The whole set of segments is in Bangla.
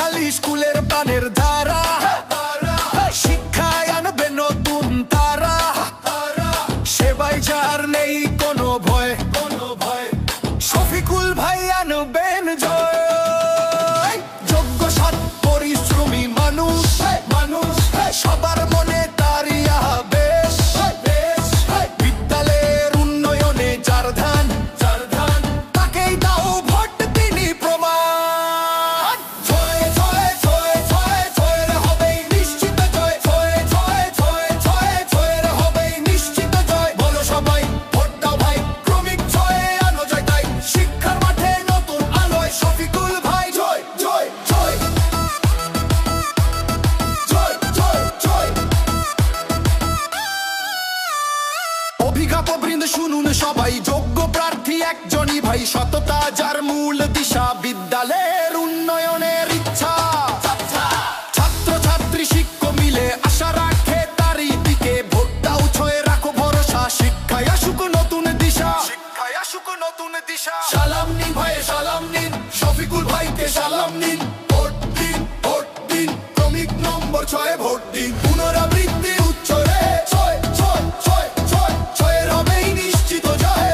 খালি স্কুলের পানের ধারা, শিক্ষায় আনবে নতুন তারা, সেবাই যার নেই কোনো ভয়, শফিকুল ভাই আনবেন জয়। যোগ্য সৎ পরিশ্রমী মানুষ, সবার মনে তারই আবেশ, বিদ্যালয়ের উন্নয়নে যার ধান, তাকেই দাও ভোট, তিনি প্রমাণ। জয় জয় জয় জয় জয়ের হবেই নিশ্চিত জয়, জয়ের হবেই নিশ্চিত জয়। বলো সবাই ভোট দাও ভাই, ক্রমিক জয়ে আনো জয় তাই, শিক্ষার মাঠে নতুন আলোয় শফিকুল ভাই জয় জয় জয় জয় জয় জয়। অভিজ্ঞাপবৃন্দ শুনুন সবাই, যোগ্য প্রার্থী একজনই ভাই, সততা যার মূল দিশা, বিদ্যালয়ের উন্নয়নের ইচ্ছা। ছাত্র ছাত্রী শিক্ষক মিলে আশা রাখে তারই দিকে, ভোট দাও ছয়ে রাখো ভরসা, শিক্ষায় আসুক নতুন দিশা, সালাম নিন ভাই সালাম নিন, শফিকুল ভাইকে সালাম নিন, ভোট দিন ভোট দিন, ক্রমিক নম্বর 6 ভোট দিন, পুনরাবৃত্তি উচ্চরে ছয় ছয় ছয় ছয়, ছয়ের হবেই নিশ্চিত জয়,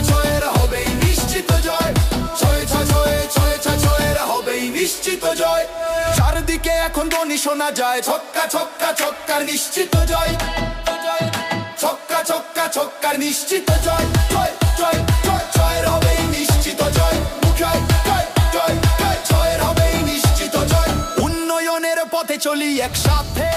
ছয়ের হবেই নিশ্চিত জয়, ছয়ের হবেই নিশ্চিত জয়। চারদিকে এখন ধ্বনি শোনা যায়, ছক্কা ছক্কা ছক্কার নিশ্চিত জয়, ছক্কা ছক্কা ছক্কার নিশ্চিত জয়, ছয়ের হবেই নিশ্চিত জয়, ছয়ের হবেই নিশ্চিত জয়। উন্নয়নের পথে চলি একসাথে।